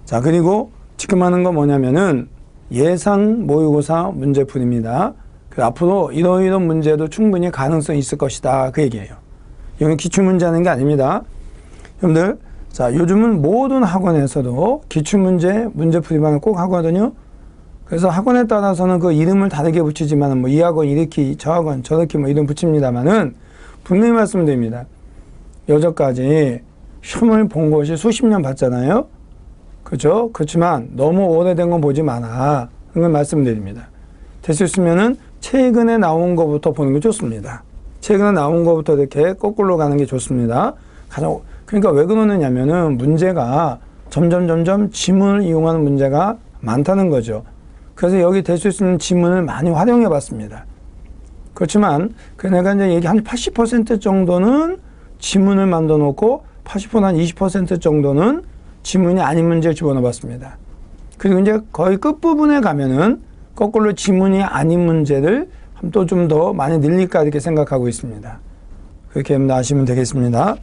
자, 그리고 지금 하는 건 뭐냐면은 예상 모의고사 문제풀이입니다. 앞으로 이런 문제도 충분히 가능성이 있을 것이다. 그 얘기예요. 이건 기출문제 하는 게 아닙니다. 여러분들, 자, 요즘은 모든 학원에서도 기출문제, 문제풀이반을 꼭 하거든요. 그래서 학원에 따라서는 그 이름을 다르게 붙이지만, 뭐, 이 학원 이렇게, 저 학원 저렇게 뭐 이름 붙입니다만은, 분명히 말씀드립니다. 여태까지 시험을 본 것이 수십 년 봤잖아요. 그죠? 그렇지만 너무 오래된 건 보지 마라. 그런 걸 말씀드립니다. 될 수 있으면은 최근에 나온 것부터 보는 게 좋습니다. 최근에 나온 것부터 이렇게 거꾸로 가는 게 좋습니다. 그러니까 왜 그러느냐면은 문제가 점점 지문을 이용하는 문제가 많다는 거죠. 그래서 여기 될 수 있는 지문을 많이 활용해 봤습니다. 그렇지만 내가 이제 얘기 한 80% 정도는 지문을 만들어 놓고 80% 한 20% 정도는 지문이 아닌 문제를 집어넣어 봤습니다. 그리고 이제 거의 끝부분에 가면은 거꾸로 지문이 아닌 문제를 또 좀 더 많이 늘릴까 이렇게 생각하고 있습니다. 그렇게 아시면 되겠습니다.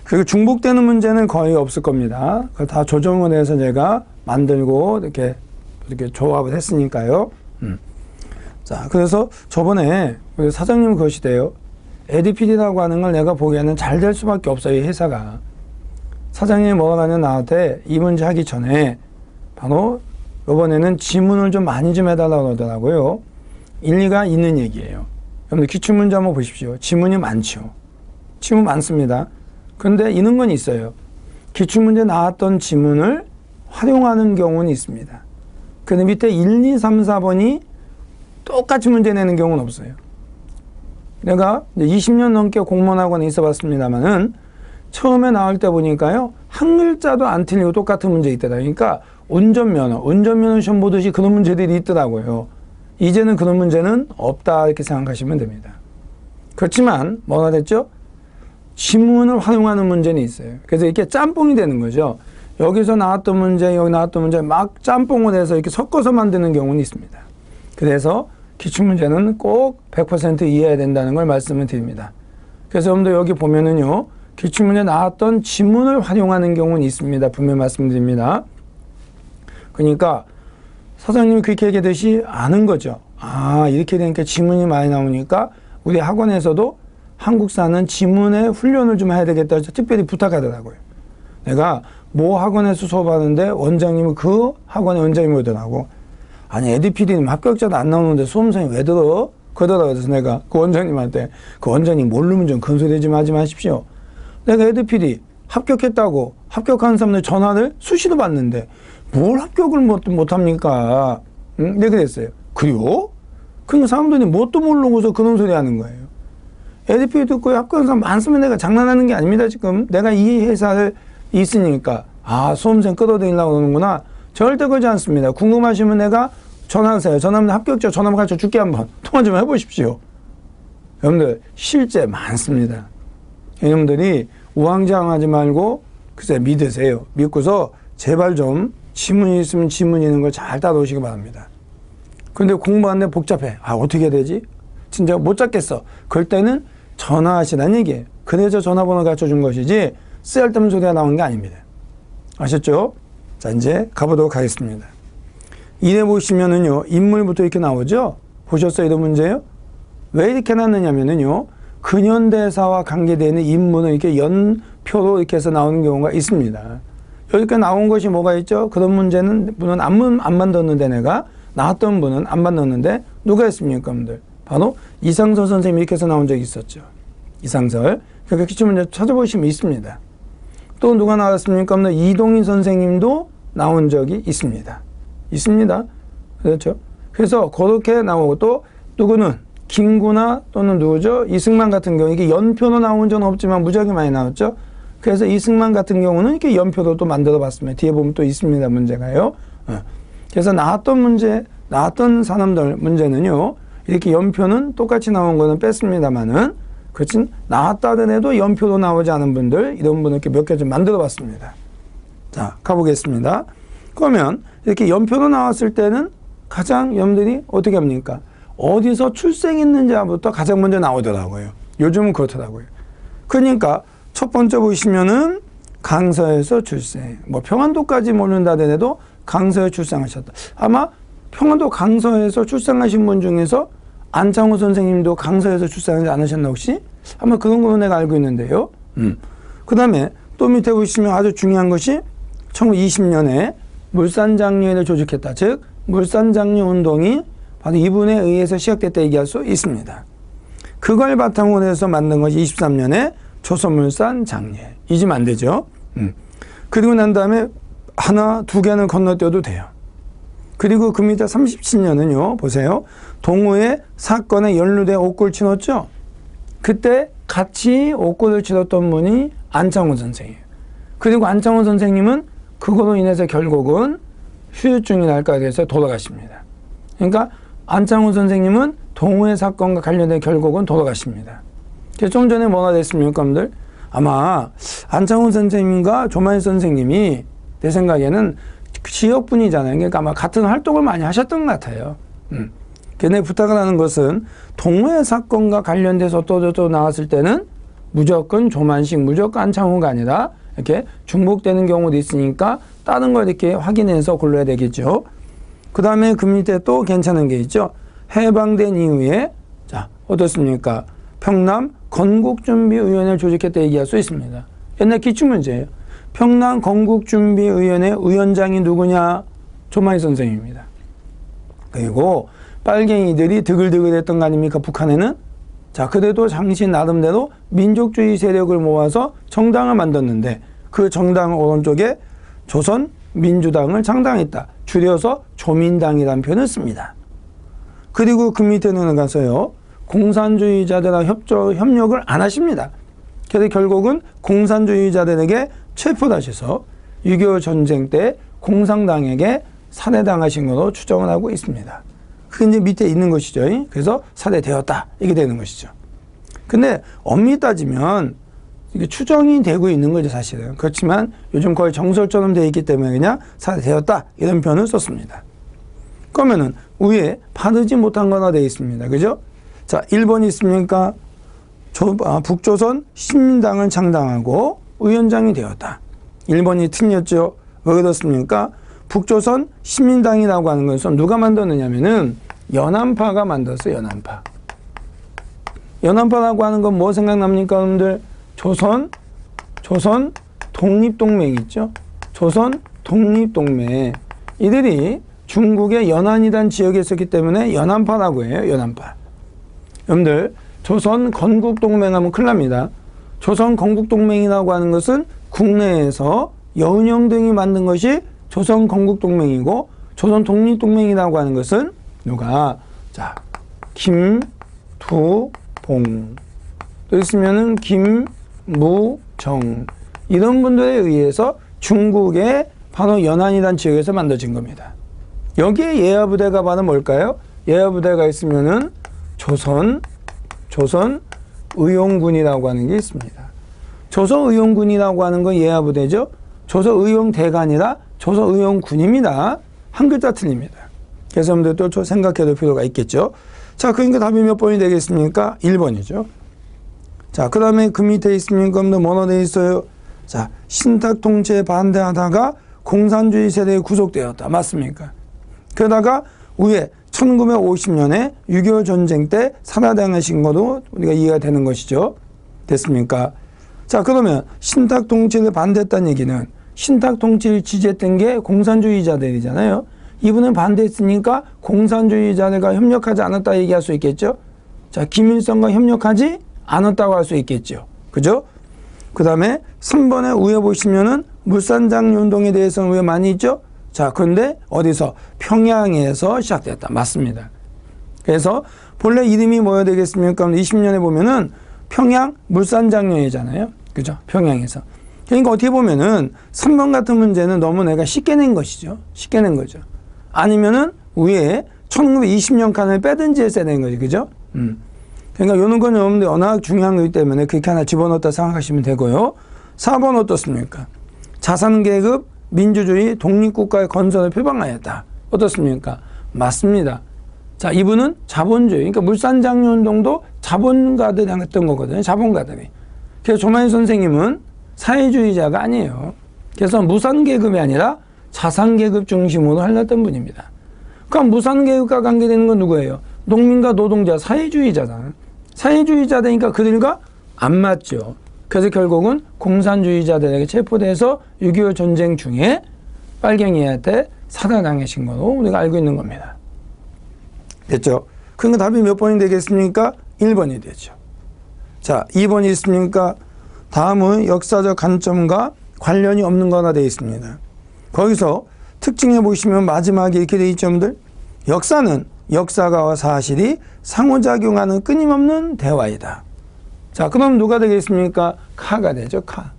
그리고 중복되는 문제는 거의 없을 겁니다. 그걸 다 조정을 해서 제가 만들고 이렇게 조합을 했으니까요. 자, 그래서 저번에 우리 사장님 그러시대요. 에듀피디라고 하는 걸 내가 보기에는 잘 될 수밖에 없어요, 이 회사가. 사장님이 뭐가 하냐 나한테 이 문제 하기 전에 바로 이번에는 지문을 좀 많이 좀 해달라고 그러더라고요. 일리가 있는 얘기예요. 여러분들 기출문제 한번 보십시오. 지문이 많죠. 지문 많습니다. 그런데 이런 건 있어요. 기출문제 나왔던 지문을 활용하는 경우는 있습니다. 근데 밑에 1, 2, 3, 4번이 똑같이 문제 내는 경우는 없어요. 내가 20년 넘게 공무원 학원에 있어 봤습니다만은 처음에 나올 때 보니까요, 한 글자도 안 틀리고 똑같은 문제 있더라고요. 그러니까 운전면허 시험 보듯이 그런 문제들이 있더라고요. 이제는 그런 문제는 없다 이렇게 생각하시면 됩니다. 그렇지만 뭐가 됐죠? 지문을 활용하는 문제는 있어요. 그래서 이렇게 짬뽕이 되는 거죠. 여기서 나왔던 문제, 여기 나왔던 문제 막 짬뽕을 해서 이렇게 섞어서 만드는 경우는 있습니다. 그래서 기출문제는 꼭 100% 이해해야 된다는 걸 말씀을 드립니다. 그래서 여러분들 여기 보면은요, 기출문제 나왔던 지문을 활용하는 경우는 있습니다. 분명히 말씀드립니다. 그러니까 사장님이 그렇게 얘기하듯이 아는 거죠. 아, 이렇게 되니까 지문이 많이 나오니까 우리 학원에서도 한국사는 지문에 훈련을 좀 해야 되겠다 해서 특별히 부탁하더라고요. 내가 모 학원에서 수업하는데 원장님은 그 학원의 원장님이 오더라고. 아니, 에듀피디님 합격자도 안 나오는데 수험생이 왜 들어? 그러더라고요. 그래서 내가 그 원장님한테, 그 원장님 모르면 좀 큰소리 좀 하지 마십시오. 내가 에듀피디 합격했다고 합격한 사람들 전화를 수시로 받는데 뭘 합격을 못합니까? 응? 내가 그랬어요. 그래요? 그러니까 사람들이 뭣도 모르고서 그런 소리 하는 거예요. 에듀피디 듣고 합격한 사람 많으면 내가 장난하는 게 아닙니다. 지금 내가 이 회사를 있으니까 수험생 끌어들이려고 그러는구나. 절대 그러지 않습니다. 궁금하시면 내가 전화하세요. 전화하면 합격자 전화 가르쳐 줄게. 한번 통화 좀 해보십시오. 여러분들 실제 많습니다. 여러분들이 우왕좌왕하지 말고 글쎄 믿으세요. 믿고서 제발 좀 지문이 있으면 지문 있는 걸 잘 따라오시기 바랍니다. 근데 공부하는데 복잡해. 어떻게 해야 되지? 진짜 못 잡겠어. 그럴 때는 전화하시라는 얘기예요. 그래서 전화번호 가르쳐 준 것이지 쓸데없는 소리가 나오는 게 아닙니다. 아셨죠? 자, 이제 가보도록 하겠습니다. 이래 보시면은요, 인물부터 이렇게 나오죠? 보셨어요? 이런 문제요? 왜 이렇게 났느냐면은요, 근현대사와 관계되는 인물은 이렇게 연표로 이렇게 해서 나오는 경우가 있습니다. 여기까지 나온 것이 뭐가 있죠? 그런 문제는 분은 안 만들었는데 내가 나왔던 분은 안 만들었는데 누가 했습니까, 여러분들? 바로 이상설 선생님이 이렇게 해서 나온 적이 있었죠. 이상설. 그러니까 기출문제 찾아보시면 있습니다. 또 누가 나왔습니까? 이동인 선생님도 나온 적이 있습니다. 있습니다. 그렇죠? 그래서 그렇게 나오고 또 누구는 김구나 또는 누구죠? 이승만 같은 경우 이게 연표로 나온 적은 없지만 무지하게 많이 나왔죠. 그래서 이승만 같은 경우는 이렇게 연표로 또 만들어 봤습니다. 뒤에 보면 또 있습니다. 문제가요. 그래서 나왔던 사람들 문제는요. 이렇게 연표는 똑같이 나온 거는 뺐습니다만은 그렇진 나왔다는 해도 연표로 나오지 않은 분들 이런 분들 이렇게 몇 개 좀 만들어 봤습니다. 자, 가보겠습니다. 그러면 이렇게 연표로 나왔을 때는 가장 여러분들이 어떻게 합니까? 어디서 출생했는지부터 가장 먼저 나오더라고요. 요즘은 그렇더라고요. 그러니까 첫 번째 보시면은 강서에서 출생. 뭐 평안도까지 모른다 하더라도 강서에 출생하셨다. 아마 평안도 강서에서 출생하신 분 중에서 안창호 선생님도 강서에서 출생하지 않으셨나 혹시? 아마 그런 걸로 내가 알고 있는데요. 그 다음에 또 밑에 보시면 아주 중요한 것이 1920년에 물산장려회를 조직했다. 즉 물산장려 운동이 바로 이분에 의해서 시작됐다 얘기할 수 있습니다. 그걸 바탕으로 해서 만든 것이 23년에 조선물산장려회. 잊으면 안 되죠. 그리고 난 다음에 하나, 두 개는 건너뛰어도 돼요. 그리고 그 밑에 37년은요. 보세요. 동호회 사건에 연루돼 옥고를 치렀죠. 그때 같이 옥고를 치렀던 분이 안창호 선생이에요. 그리고 안창호 선생님은 그거로 인해서 결국은 후유증이 날까 해서 돌아가십니다. 그러니까 안창호 선생님은 동호회 사건과 관련된 결국은 돌아가십니다. 좀 전에 뭐가 됐습니까, 여러분들? 아마 안창호 선생님과 조만희 선생님이 내 생각에는 지역분이잖아요. 그러니까 아마 같은 활동을 많이 하셨던 것 같아요. 근데 부탁을 하는 것은 동호회 사건과 관련돼서 또 나왔을 때는 무조건 조만식, 무조건 안창호가 아니라 이렇게 중복되는 경우도 있으니까 다른 걸 이렇게 확인해서 골라야 되겠죠. 그 다음에 그 밑에 또 괜찮은 게 있죠. 해방된 이후에 자 어떻습니까? 평남 건국준비위원회를 조직했다 얘기할 수 있습니다. 옛날 기출문제예요. 평남 건국준비위원회 위원장이 누구냐? 조만희 선생님입니다. 그리고 빨갱이들이 드글드글했던 거 아닙니까? 북한에는. 자, 그래도 당시 나름대로 민족주의 세력을 모아서 정당을 만들었는데 그 정당 오른쪽에 조선민주당을 창당했다. 줄여서 조민당이라는 표현을 씁니다. 그리고 그 밑에는 가서요. 공산주의자들과 협력을 안 하십니다. 그래서 결국은 공산주의자들에게 체포하셔서 6.25 전쟁 때 공산당에게 살해당하신 것으로 추정을 하고 있습니다. 그게 이제 밑에 있는 것이죠. 그래서 살해되었다. 이게 되는 것이죠. 근데 엄밀히 따지면 이게 추정이 되고 있는 거죠, 사실은. 그렇지만 요즘 거의 정설처럼 되어 있기 때문에 그냥 살해되었다. 이런 표현을 썼습니다. 그러면은 위에 바르지 못한 거나 되어 있습니다. 그죠? 자, 1번 있습니까? 북조선 신민당을 창당하고 위원장이 되었다. 1번이 틀렸죠. 왜 그렇습니까? 북조선 신민당이라고 하는 것은 누가 만들었느냐면은 연안파가 만들었어요. 연안파. 연안파라고 하는 건 뭐 생각납니까, 여러분들? 조선 독립동맹 있죠. 조선 독립동맹. 이들이 중국의 연안이란 지역에 있었기 때문에 연안파라고 해요. 연안파. 여러분들 조선 건국동맹하면 큰일 납니다. 조선 건국동맹이라고 하는 것은 국내에서 여운형 등이 만든 것이 조선 건국동맹이고 조선 독립동맹이라고 하는 것은 누가? 자, 김두봉. 또 있으면은 김무정. 이런 분들에 의해서 중국의 바로 연안이라는 지역에서 만들어진 겁니다. 여기에 예하부대가 바로 뭘까요? 예하부대가 있으면은 조선의용군이라고 하는 게 있습니다. 조선의용군이라고 하는 건 예하부대죠. 조선의용대가 아니라 조선의용군입니다. 한 글자 틀립니다. 그래서 여러분들 또 생각해 둘 필요가 있겠죠. 자, 그러니까 답이 몇 번이 되겠습니까? 1번이죠. 자, 그 다음에 그 밑에 있습니까? 뭐로 되어 있어요? 자, 신탁 통치에 반대하다가 공산주의 세대에 구속되었다. 맞습니까? 그러다가 위에 1950년에 6.25 전쟁 때 살해당하신 것도 우리가 이해가 되는 것이죠. 됐습니까? 자, 그러면 신탁 통치를 반대했다는 얘기는 신탁 통치를 지지했던 게 공산주의자들이잖아요. 이분은 반대했으니까 공산주의자들과 협력하지 않았다 얘기할 수 있겠죠. 자, 김일성과 협력하지 않았다고 할 수 있겠죠. 그죠? 그 다음에 3번에 위에 보시면은 물산장려 운동에 대해서는 왜 많이 있죠? 자, 그런데 어디서? 평양에서 시작됐다. 맞습니다. 그래서 본래 이름이 뭐야 되겠습니까? 20년에 보면은 평양 물산장려회잖아요. 그죠? 평양에서. 그러니까 어떻게 보면은 3번 같은 문제는 너무 내가 쉽게 낸 것이죠. 쉽게 낸 거죠. 아니면은 위에 1920년 칸을 빼든지 했어야 되는 거지. 그죠? 그러니까 이런 건 여러분들 워낙 중요한 거기 때문에 그렇게 하나 집어넣었다 생각하시면 되고요. 4번 어떻습니까? 자산계급 민주주의 독립국가의 건설을 표방하였다. 어떻습니까? 맞습니다. 자, 이분은 자본주의. 그러니까 물산장려 운동도 자본가들이 했던 거거든요. 자본가들이. 그래서 조만희 선생님은 사회주의자가 아니에요. 그래서 무산계급이 아니라 자산계급 중심으로 살렸던 분입니다. 그럼 무산계급과 관계되는 건 누구예요? 농민과 노동자, 사회주의자다. 사회주의자 되니까 그들과 안 맞죠. 그래서 결국은 공산주의자들에게 체포돼서 6.25 전쟁 중에 빨갱이한테 사살당하신 거로 우리가 알고 있는 겁니다. 됐죠? 그러니까 답이 몇 번이 되겠습니까? 1번이 되죠. 자, 2번이 있습니까? 다음은 역사적 관점과 관련이 없는 거나 되어 있습니다. 거기서 특징해 보시면 마지막에 이렇게 되어 있죠, 여러분들. 역사는 역사가와 사실이 상호작용하는 끊임없는 대화이다. 자, 그럼 누가 되겠습니까? 카가 되죠, 카.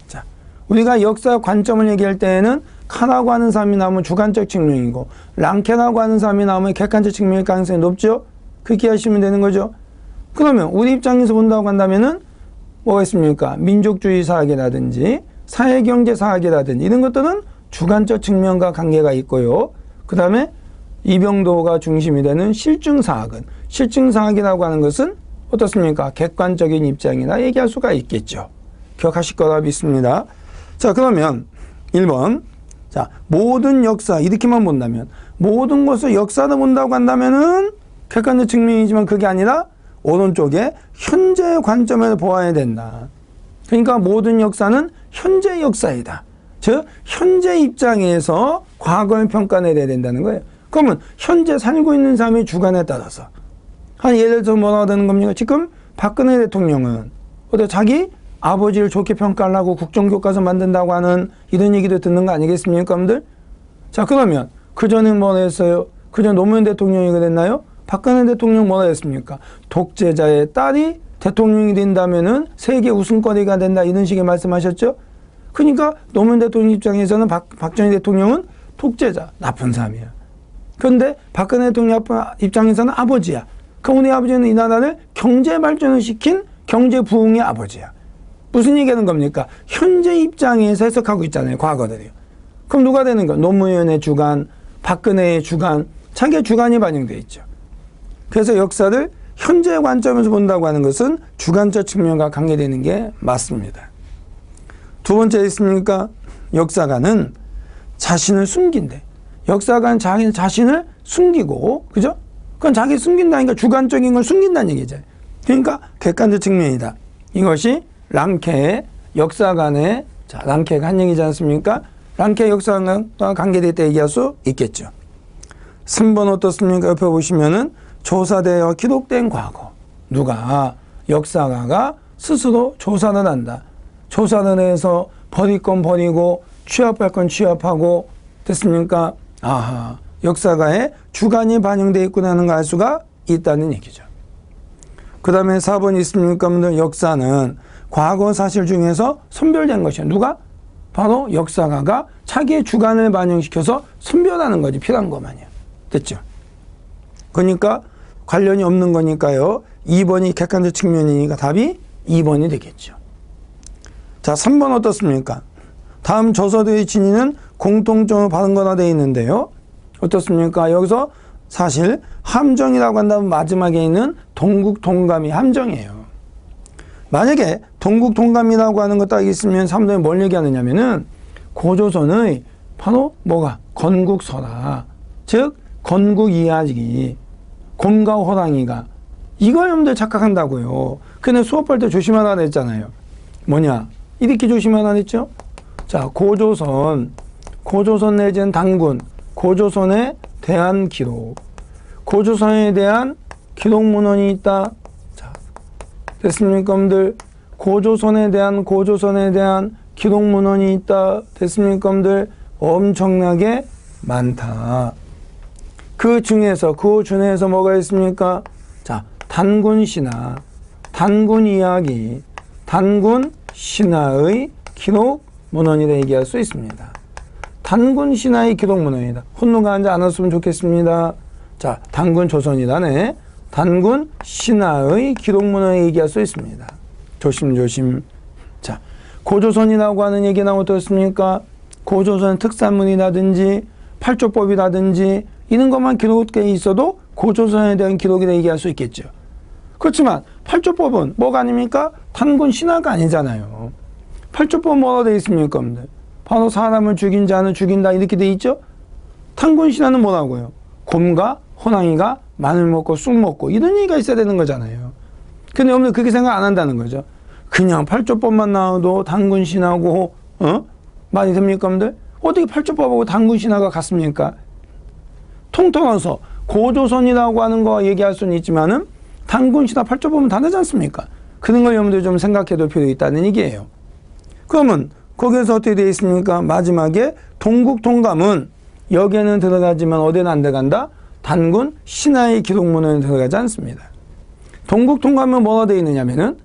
자, 우리가 역사 관점을 얘기할 때에는 카라고 하는 사람이 나오면 주관적 측면이고 랑케라고 하는 사람이 나오면 객관적 측면일 가능성이 높죠? 그렇게 하시면 되는 거죠. 그러면 우리 입장에서 본다고 한다면은 뭐가 있습니까? 민족주의 사학이라든지 사회경제 사학이라든지 이런 것들은 주관적 측면과 관계가 있고요. 그 다음에 이병도가 중심이 되는 실증사학은 실증사학이라고 하는 것은 어떻습니까? 객관적인 입장이나 얘기할 수가 있겠죠. 기억하실 거라 믿습니다. 자, 그러면 1번. 자, 모든 역사 이렇게만 본다면 모든 것을 역사로 본다고 한다면은 객관적 측면이지만 그게 아니라 오른쪽에 현재 관점에서 보아야 된다. 그러니까 모든 역사는 현재 역사이다. 즉 현재 입장에서 과거를 평가해야 된다는 거예요. 그러면 현재 살고 있는 사람의 주관에 따라서 예를 들어서 뭐라고 되는 겁니까? 지금 박근혜 대통령은 자기 아버지를 좋게 평가하려고 국정교과서 만든다고 하는 이런 얘기도 듣는 거 아니겠습니까, 여러분들? 자, 그러면 그전에 뭐라 했어요? 그전 노무현 대통령이 그랬나요? 박근혜 대통령 뭐라 했습니까? 독재자의 딸이 대통령이 된다면은 세계 웃음거리가 된다 이런 식의 말씀하셨죠? 그러니까 노무현 대통령 입장에서는 박정희 대통령은 독재자, 나쁜 사람이야. 그런데 박근혜 대통령 입장에서는 아버지야. 그럼 우리 아버지는 이 나라를 경제 발전을 시킨 경제 부흥의 아버지야. 무슨 얘기하는 겁니까? 현재 입장에서 해석하고 있잖아요, 과거들이요. 그럼 누가 되는 거야? 노무현의 주관, 박근혜의 주관, 자기의 주관이 반영되어 있죠. 그래서 역사를 현재 관점에서 본다고 하는 것은 주관적 측면과 관계되는 게 맞습니다. 두 번째 있습니까? 역사가는 자신을 숨긴대. 역사가는 자기 자신을 숨기고, 그죠? 그건 자기 숨긴다니까 주관적인 걸 숨긴다는 얘기죠. 그러니까 객관적 측면이다. 이것이 랑케의 역사관의, 자, 랑케가 한 얘기지 않습니까? 랑케의 역사관과 관계되어 얘기할 수 있겠죠. 3번 어떻습니까? 옆에 보시면은 조사되어 기록된 과거. 누가? 역사가가 스스로 조사를 한다. 조사를 해서 버릴 건 버리고 취합할 건 취합하고 됐습니까? 아하, 역사가의 주관이 반영되어 있구나 하는 걸 알 수가 있다는 얘기죠. 그 다음에 4번 있습니까? 역사는 과거 사실 중에서 선별된 것이야. 누가? 바로 역사가가 자기의 주관을 반영시켜서 선별하는 거지. 필요한 것만이야. 됐죠? 그러니까 관련이 없는 거니까요. 2번이 객관적 측면이니까 답이 2번이 되겠죠. 자, 3번 어떻습니까? 다음 저서들의 진위는 공통점을 받은 거나 되어 있는데요. 어떻습니까? 여기서 사실 함정이라고 한다면 마지막에 있는 동국동감이 함정이에요. 만약에 동국동감이라고 하는 거 딱 있으면 사람들이 뭘 얘기하느냐면은 고조선의 바로 뭐가? 건국설화. 즉 건국 이야기. 곰과 호랑이가. 이걸 여러분들 착각한다고요. 근데 수업할 때 조심하라 그랬잖아요. 뭐냐? 이렇게 조심하라 그랬죠? 자, 고조선 내지는 단군, 고조선에 대한 기록. 고조선에 대한 기록 문헌이 있다. 자, 됐습니까, 여러분들? 고조선에 대한 기록 문헌이 있다. 됐습니까, 여러분들? 엄청나게 많다. 그 중에서 뭐가 있습니까? 자, 단군 신화, 단군 이야기, 단군 신화의 기록 문헌이라 얘기할 수 있습니다. 단군 신화의 기록 문헌이다. 혼동하지 않았으면 좋겠습니다. 자, 단군 조선이라네. 단군 신화의 기록 문헌에 얘기할 수 있습니다. 조심조심. 자, 고조선이라고 하는 얘기는 어떻습니까? 고조선 특산문이라든지 팔조법이라든지 이런 것만 기록되어 있어도 고조선에 대한 기록이라 얘기할 수 있겠죠. 그렇지만 팔조법은 뭐가 아닙니까? 단군 신화가 아니잖아요. 팔조법 뭐가 되어 있습니까? 바로 사람을 죽인 자는 죽인다 이렇게 되어 있죠. 탄군신화는 뭐라고요? 곰과 호랑이가 마늘 먹고 쑥 먹고 이런 얘기가 있어야 되는 거잖아요. 근데 여러분들 그렇게 생각 안 한다는 거죠. 그냥 팔조법만 나와도 단군신하고 말이 됩니까? 여러분들? 어떻게 팔조법하고 단군신화가 같습니까? 통틀어서 고조선이라고 하는 거 얘기할 수는 있지만은 단군신화 팔조법은 다르지 않습니까? 그런 걸 여러분들 좀 생각해 둘 필요 있다는 얘기예요. 그러면 거기에서 어떻게 되어 있습니까? 마지막에 동국통감은 여기에는 들어가지만 어디는 안 들어간다? 단군 신화의 기록문에는 들어가지 않습니다. 동국통감은 뭐가 되어 있느냐면은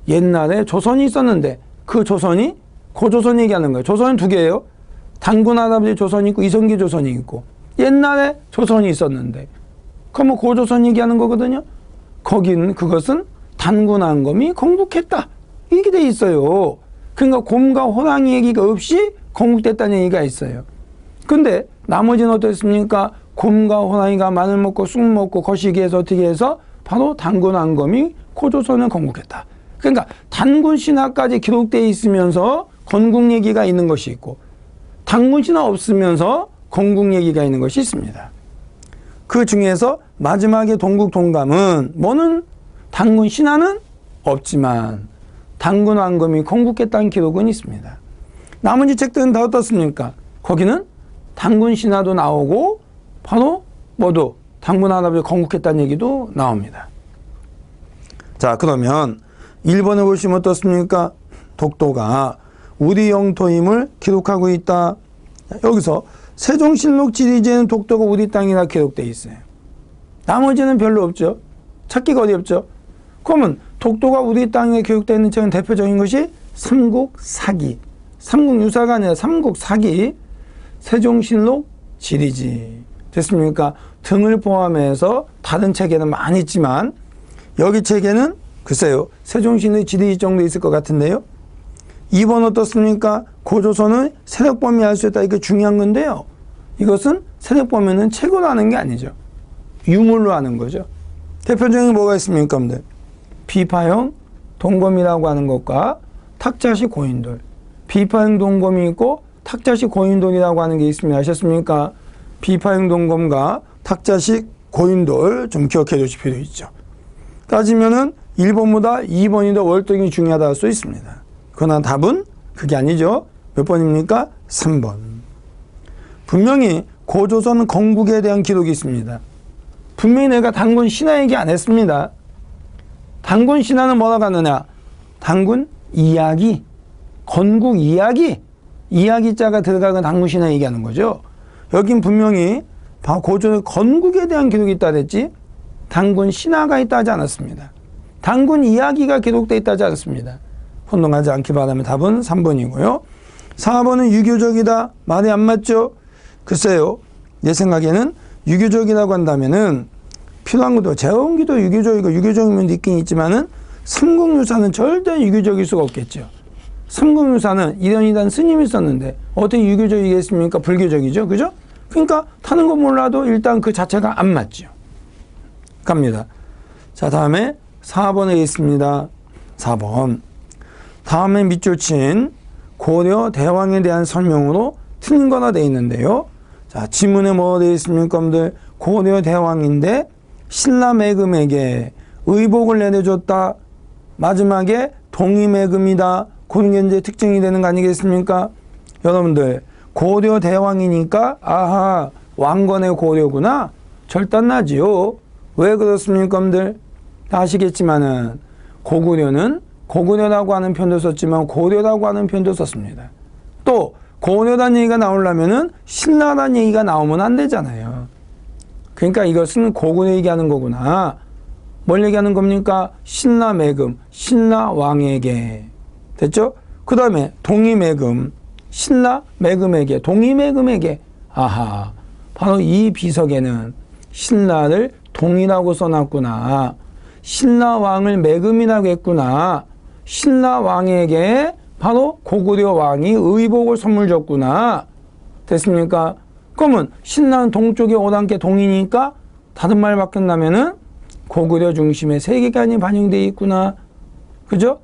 옛날에 조선이 있었는데 그 조선이 고조선 얘기하는 거예요. 조선은 두 개예요. 단군 할아버지 조선이 있고 이성기 조선이 있고 옛날에 조선이 있었는데 그럼 고조선 얘기하는 거거든요. 거긴 그것은 단군 한검이 건국했다 이렇게 돼 있어요. 그러니까 곰과 호랑이 얘기가 없이 건국됐다는 얘기가 있어요. 근데 나머지는 어떻습니까? 곰과 호랑이가 마늘 먹고 쑥 먹고 거시기해서 어떻게 해서 바로 단군 한검이 고조선을 건국했다. 그러니까 단군 신화까지 기록되어 있으면서 건국 얘기가 있는 것이 있고 단군 신화 없으면서 건국 얘기가 있는 것이 있습니다. 그 중에서 마지막에 동국통감은 뭐는 단군 신화는 없지만 단군 한검이 건국했다는 기록은 있습니다. 나머지 책들은 다 어떻습니까? 거기는 단군 신화도 나오고 바로 모두 단군 할아버지 건국했다는 얘기도 나옵니다. 자, 그러면 1번에 보시면 어떻습니까? 독도가 우리 영토임을 기록하고 있다. 여기서 세종실록 지리지에는 독도가 우리 땅이라 기록되어 있어요. 나머지는 별로 없죠. 찾기가 어렵죠. 그러면 독도가 우리 땅에 기록되어 있는 책은 대표적인 것이 삼국사기. 삼국유사가 아니라 삼국사기. 세종실록 지리지. 됐습니까? 등을 포함해서 다른 책에는 많이 있지만 여기 책에는 글쎄요. 세종실록 지리지 정도 있을 것 같은데요. 2번 어떻습니까? 고조선을 세력범위할 수 있다. 이게 중요한 건데요. 이것은 세력범위는 책으로 하는 게 아니죠. 유물로 하는 거죠. 대표적인 게 뭐가 있습니까? 비파형 동검이라고 하는 것과 탁자식 고인돌. 비파형 동검이 있고 탁자식 고인돌이라고 하는 게 있습니다. 아셨습니까? 비파형 동검과 탁자식 고인돌 좀 기억해 두실 필요 있죠. 따지면은 1번보다 2번이 더 월등히 중요하다 할 수 있습니다. 그러나 답은 그게 아니죠. 몇 번입니까? 3번. 분명히 고조선 건국에 대한 기록이 있습니다. 분명히 내가 단군 신화 얘기 안 했습니다. 단군 신화는 뭐라고 하느냐? 단군 이야기, 건국 이야기, 이야기자가 들어가는 단군 신화 얘기하는 거죠. 여긴 분명히 고조 건국에 대한 기록이 있다 그랬지 단군 신화가 있다 하지 않았습니다. 단군 이야기가 기록되어 있다 하지 않았습니다. 혼동하지 않기 바라면 답은 3번이고요. 4번은 유교적이다. 말이 안 맞죠? 글쎄요. 내 생각에는 유교적이라고 한다면은 필요한 것도 재원기도 유교적이고 유교적인 면도 있긴 있지만은 삼국유사는 절대 유교적일 수가 없겠죠. 삼국유사는 이런 스님이 있었는데 어떻게 유교적이겠습니까? 불교적이죠. 그죠? 그러니까 타는 거 몰라도 일단 그 자체가 안 맞죠. 갑니다. 자, 다음에 4번에 있습니다. 4번. 다음에 밑줄친 고려 대왕에 대한 설명으로 틀린 거나 되어 있는데요. 자, 지문에 뭐가 되어 있습니까? 여러분들 고려 대왕인데 신라매금에게 의복을 내려줬다. 마지막에 동의매금이다. 그런 게 이제 특징이 되는 거 아니겠습니까? 여러분들 고려 대왕이니까 아하 왕건의 고려구나. 절단나지요. 왜 그렇습니까? 여러분들 아시겠지만은 고구려는 고구려라고 하는 표현도 썼지만 고려라고 하는 표현도 썼습니다. 또 고려란 얘기가 나오려면은 신라란 얘기가 나오면 안 되잖아요. 그러니까 이것은 고구려 얘기하는 거구나. 뭘 얘기하는 겁니까? 신라매금, 신라왕에게. 됐죠? 그 다음에 동의매금, 신라매금에게, 동의매금에게. 아하, 바로 이 비석에는 신라를 동이라고 써놨구나. 신라왕을 매금이라고 했구나. 신라왕에게 바로 고구려 왕이 의복을 선물 줬구나. 됐습니까? 그러면 신라는 동쪽에 오랑캐 동이니까 다른 말 바꾼다면은 고구려 중심의 세계관이 반영되어 있구나. 그죠?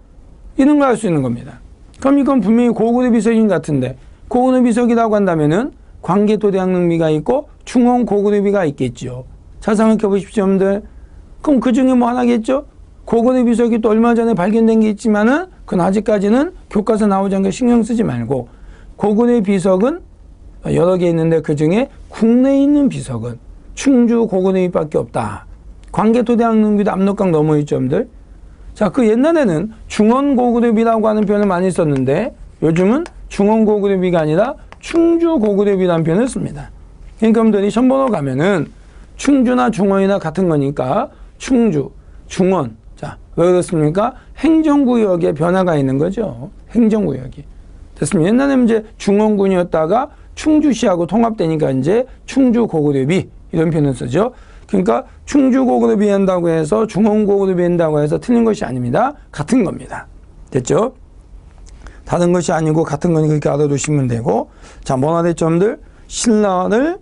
이런 걸 알 수 있는 겁니다. 그럼 이건 분명히 고구려 비석인 같은데, 고구려 비석이라고 한다면은 광개토대왕릉비가 있고 중원 고구려비가 있겠죠. 잘 생각해 보십시오, 여러분들. 그럼 그 중에 뭐 하나겠죠? 고구려 비석이 또 얼마 전에 발견된 게 있지만은 그건 아직까지는 교과서 나오지 않게 신경 쓰지 말고, 고구려 비석은 여러 개 있는데 그 중에 국내에 있는 비석은 충주 고구려비밖에 없다. 광개토대왕릉비도 압록강 넘어 있죠, 여러분들. 자, 그 옛날에는 중원 고구려비라고 하는 표현을 많이 썼는데 요즘은 중원 고구려비가 아니라 충주 고구려비라는 표현을 씁니다. 그러니까 여러분들이 시험번호 가면은 충주나 중원이나 같은 거니까 충주, 중원. 자, 왜 그렇습니까? 행정구역에 변화가 있는 거죠. 행정구역이. 됐습니다. 옛날에는 이제 중원군이었다가 충주시하고 통합되니까 이제 충주 고구려비 이런 표현을 쓰죠. 그러니까 충주 고구려비 한다고 해서 중원 고구려비 한다고 해서 틀린 것이 아닙니다. 같은 겁니다. 됐죠? 다른 것이 아니고 같은 거니까 그렇게 알아두시면 되고. 자, 뭐나 됐죠, 여러분들? 신라를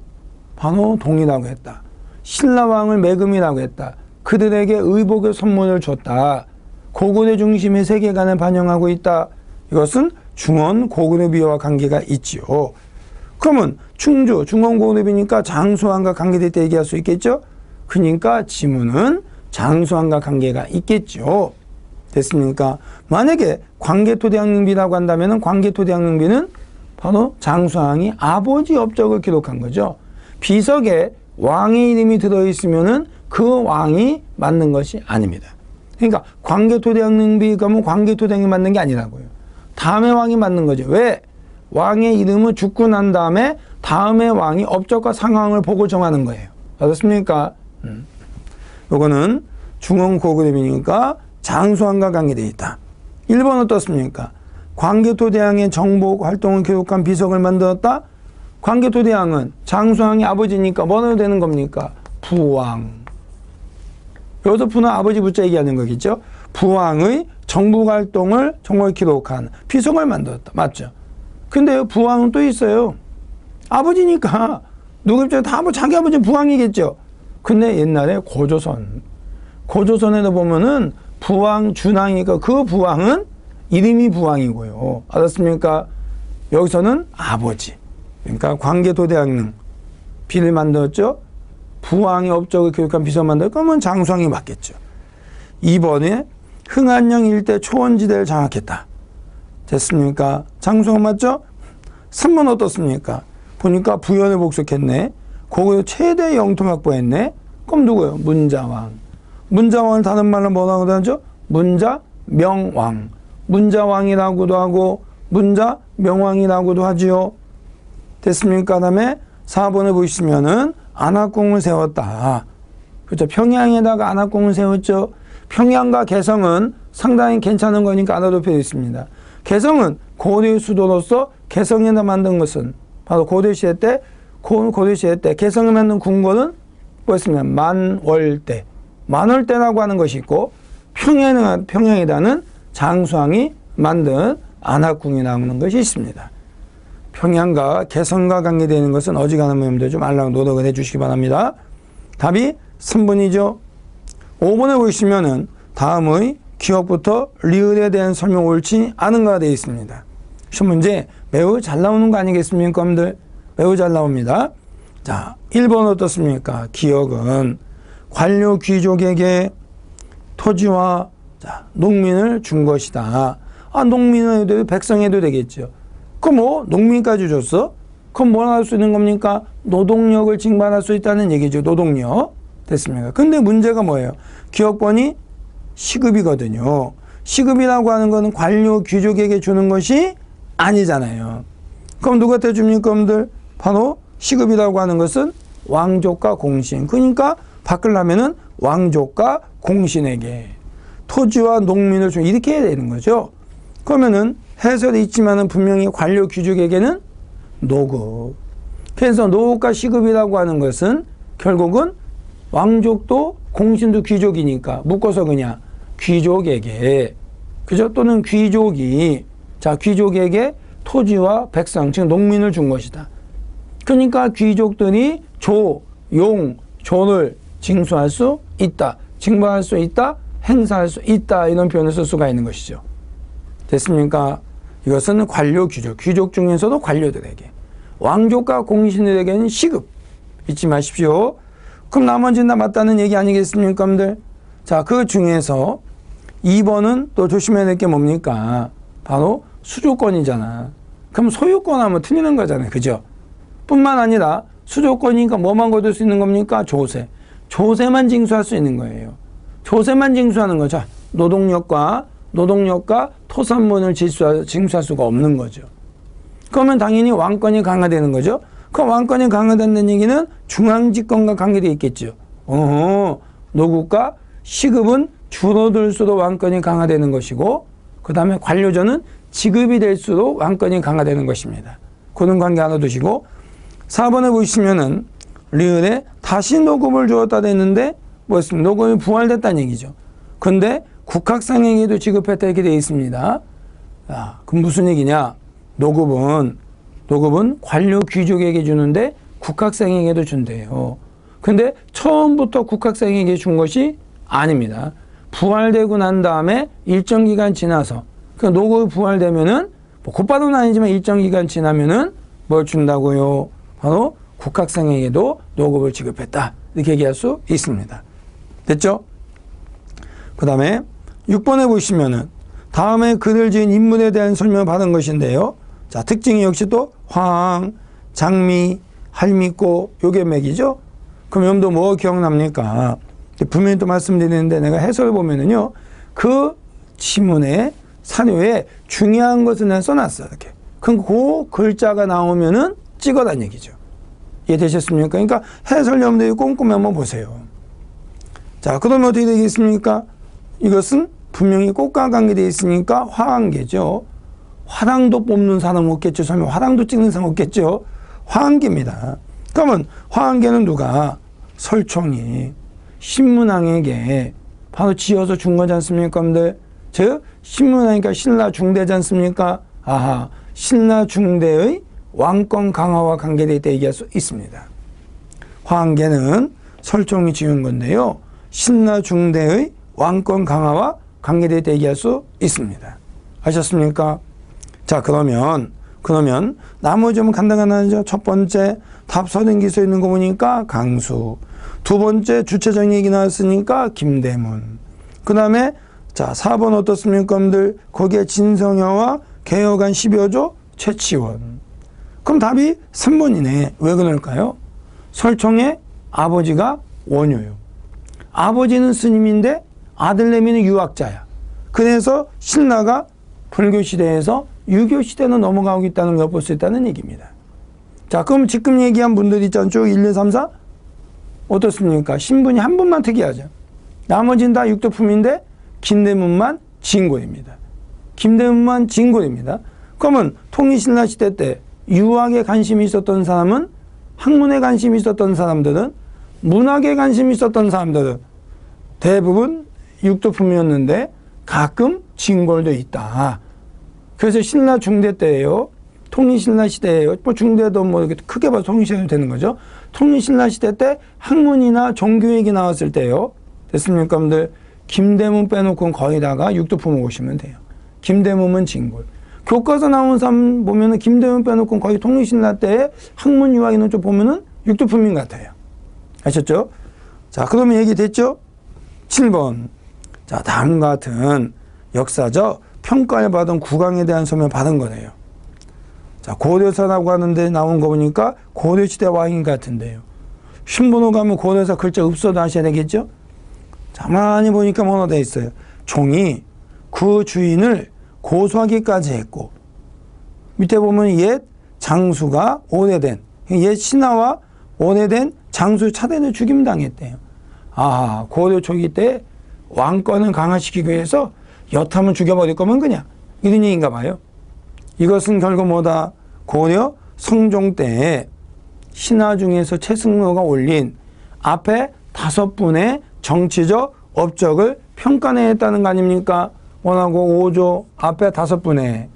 바로 동이라고 했다. 신라왕을 매금이라고 했다. 그들에게 의복의 선물을 줬다. 고구려 중심의 세계관을 반영하고 있다. 이것은 중원 고구려비와 관계가 있지요. 그러면 충주, 중원 고구려비니까 장수왕과 관계됐다 얘기할 수 있겠죠? 그러니까 지문은 장수왕과 관계가 있겠죠. 됐습니까? 만약에 광개토대왕릉비라고 한다면 광개토대왕릉비는 바로 장수왕이 아버지 업적을 기록한 거죠. 비석에 왕의 이름이 들어있으면은 그 왕이 맞는 것이 아닙니다. 그러니까 광개토대왕릉비 그러면 광개토대왕이 맞는 게 아니라고요. 다음에 왕이 맞는 거죠. 왜? 왕의 이름을 죽고 난 다음에 다음에 왕이 업적과 상황을 보고 정하는 거예요. 알았습니까? 요거는 중원 고구려비니까 장수왕과 관계되어 있다. 1번 어떻습니까? 광개토대왕의 정복 활동을 기록한 비석을 만들었다. 광개토대왕은 장수왕의 아버지니까 뭐로 되는 겁니까? 부왕. 여기서 부는 아버지 부자 얘기하는 거겠죠? 부왕의 정복 활동을 정말 기록한 비석을 만들었다. 맞죠? 근데 부왕은 또 있어요. 아버지니까 누구 입장에 다 뭐 자기 아버지 부왕이겠죠. 근데 옛날에 고조선에도 보면은 부왕 준왕이니까 그 부왕은 이름이 부왕이고요. 알았습니까? 여기서는 아버지. 그러니까 광개토대왕릉 비를 만들었죠. 부왕의 업적을 기록한 비석 만들었고 그러면 장수왕이 맞겠죠. 2번에 흥안령 일대 초원지대를 장악했다. 됐습니까? 장수왕 맞죠? 3번 어떻습니까? 보니까 부연을 복속했네. 고구려 최대 영토 확보했네. 그럼 누구예요? 문자왕. 문자왕을 다른 말로 뭐라고 하죠? 문자명왕. 문자왕이라고도 하고 문자명왕이라고도 하지요. 됐습니까? 그 다음에 4번을 보시면은 안압궁을 세웠다. 그렇죠. 평양에다가 안압궁을 세웠죠. 평양과 개성은 상당히 괜찮은 거니까 알아둘 필요 있습니다. 개성은 고려의 수도로서 개성에다 만든 것은 바로 고려시대 때 개성에 만든 궁궐은 뭐였습니까? 만월대. 만월대라고 하는 것이 있고 평양에다는 장수왕이 만든 안압궁이라는 것이 있습니다. 평양과 개성과 관계되는 것은 어지간하면 여러분들 좀 알라고 노력을 해 주시기 바랍니다. 답이 3번이죠. 5번에 보시면은 다음의 기억부터 리을에 대한 설명 옳지 않은가 되어 있습니다. 시험 문제 매우 잘 나오는 거 아니겠습니까, 여러분들? 매우 잘 나옵니다. 자, 1번 어떻습니까? 기억은 관료 귀족에게 토지와 농민을 준 것이다. 아, 농민은 해도 백성해도 되겠죠. 그럼 뭐 농민까지 줬어? 그럼 뭘 할 수 있는 겁니까? 노동력을 징발할 수 있다는 얘기죠. 노동력. 됐습니까? 근데 문제가 뭐예요? 기억권이 시급이거든요. 시급이라고 하는 거는 관료 귀족에게 주는 것이 아니잖아요. 그럼 누구한테 줍니까, 여러분들? 바로 시급이라고 하는 것은 왕족과 공신. 그러니까 바꾸려면은 왕족과 공신에게 토지와 농민을 좀 이렇게 해야 되는 거죠. 그러면은 해설이 있지만은 분명히 관료 귀족에게는 노급. 그래서 노급과 시급이라고 하는 것은 결국은 왕족도 공신도 귀족이니까 묶어서 그냥 귀족에게, 그죠? 또는 귀족이, 귀족에게 토지와 백성, 즉 농민을 준 것이다. 그러니까 귀족들이 조, 용, 조를 징수할 수 있다. 징벌할 수 있다. 행사할 수 있다. 이런 표현을 쓸 수가 있는 것이죠. 됐습니까? 이것은 관료 귀족, 귀족 중에서도 관료들에게, 왕족과 공신들에게는 시급 잊지 마십시오. 그럼 나머지는 다 맞다는 얘기 아니겠습니까, 여러분들? 자, 그 중에서 2번은 또 조심해야 될 게 뭡니까? 바로 수조권이잖아. 그럼 소유권 하면 틀리는 거잖아요. 그죠? 뿐만 아니라 수조권이니까 뭐만 거둘 수 있는 겁니까? 조세. 조세만 징수할 수 있는 거예요. 조세만 징수하는 거죠. 노동력과 토산문을 징수할 수가 없는 거죠. 그러면 당연히 왕권이 강화되는 거죠. 그 왕권이 강화된다는 얘기는 중앙집권과 관계되어 있겠죠. 노국과 시급은 줄어들수록 왕권이 강화되는 것이고, 그 다음에 관료전은 지급이 될수록 왕권이 강화되는 것입니다. 그런 관계 하나 두시고, 4번에 보시면은 리을에 다시 노급을 주었다 됐는데 뭐였습니까? 노급이 부활됐다는 얘기죠. 근데 국학상에게도 지급했다 이렇게 되어 있습니다. 그럼 무슨 얘기냐? 노급은 관료 귀족에게 주는데 국학생에게도 준대요. 근데 처음부터 국학생에게 준 것이 아닙니다. 부활되고 난 다음에 일정 기간 지나서, 그 노급이 부활되면은 뭐 곧바로는 아니지만 일정 기간 지나면은 뭘 준다고요? 바로 국학생에게도 노급을 지급했다 이렇게 얘기할 수 있습니다. 됐죠? 그 다음에 6번에 보시면은 다음에 글을 지은 인물에 대한 설명을 받은 것인데요. 자, 특징이 역시 또 황, 장미, 할미꽃 요게 맥이죠. 그럼 여러분도 뭐 기억납니까? 분명히 또 말씀드리는데 내가 해설을 보면은요, 그 지문의 사료에 중요한 것을 내가 써놨어요. 이렇게. 그럼 그 글자가 나오면은 찍어란 얘기죠. 이해되셨습니까? 그러니까 해설 여러분들이 꼼꼼히 한번 보세요. 자, 그러면 어떻게 되겠습니까? 이것은 분명히 꽃과 관계되어 있으니까 화환계죠. 화랑도 뽑는 사람 없겠죠. 설마 화랑도 찍는 사람 없겠죠. 화환계입니다. 그러면 화환계는 누가? 설총이 신문왕에게 바로 지어서 준 거지 않습니까? 근데 즉 신문왕이니까 신라 중대지 않습니까? 아하, 신라 중대의 왕권 강화와 관계되어 있다 얘기할 수 있습니다. 화환계는 설총이 지은 건데요, 신라 중대의 왕권 강화와 관계되어 있다 얘기할 수 있습니다. 아셨습니까? 자, 그러면 나머지 좀 간단하죠. 첫 번째 답서된 써 있는 거 보니까 강수. 두 번째 주체적 얘기 나왔으니까 김대문. 그 다음에 자 4번 어떻습니까, 여러분들? 거기에 진성여와 개혁안 10여조 최치원. 그럼 답이 3번이네. 왜 그럴까요? 설총의 아버지가 원효요. 아버지는 스님인데 아들내미는 유학자야. 그래서 신라가 불교시대에서 유교시대로 넘어가고 있다는 걸 볼 수 있다는 얘기입니다. 자, 그럼 지금 얘기한 분들 있잖아요. 쭉 1, 2, 3, 4. 어떻습니까? 신분이 한 분만 특이하죠. 나머지는 다 육도품인데 김대문만 진골입니다. 김대문만 진골입니다. 그러면 통일신라 시대 때 유학에 관심이 있었던 사람은, 학문에 관심이 있었던 사람들은, 문학에 관심이 있었던 사람들은 대부분 육도품이었는데 가끔 진골도 있다. 그래서 신라 중대 때예요. 통일신라 시대예요. 뭐 중대도 뭐 이렇게 크게 봐서 통일시대도 되는 거죠. 통일신라 시대 때 학문이나 종교얘기 나왔을 때요. 됐습니까, 여러분들? 김대문 빼놓고는 거의 다가 육도품을 보시면 돼요. 김대문은 진골. 교과서 나온 사람 보면은 김대문 빼놓고는 거의 통일신라 때의 학문 유학이는 좀 보면은 육도품인 것 같아요. 아셨죠? 자, 그러면 얘기됐죠? 7번. 자, 다음과 같은 역사적 평가를 받은 국왕에 대한 설명을 받은 거네요. 자, 고려사라고 하는데 나온 거 보니까 고려시대 왕인 것 같은데요. 신번호 가면 고려사 글자 읍소도 하셔야 되겠죠? 자, 많이 보니까 뭐가 돼 있어요. 종이 그 주인을 고소하기까지 했고, 밑에 보면 옛 장수가 오래된, 옛 신하와 오래된 장수 차대를 죽임당했대요. 아, 고려 초기 때 왕권을 강화시키기 위해서 여타면 죽여버릴 거면 그냥 이런 얘기인가 봐요. 이것은 결국 뭐다? 고려 성종 때에 신하 중에서 최승로가 올린 앞에 5분의 정치적 업적을 평가내했다는 거 아닙니까? 원하고 5조 앞에 5분의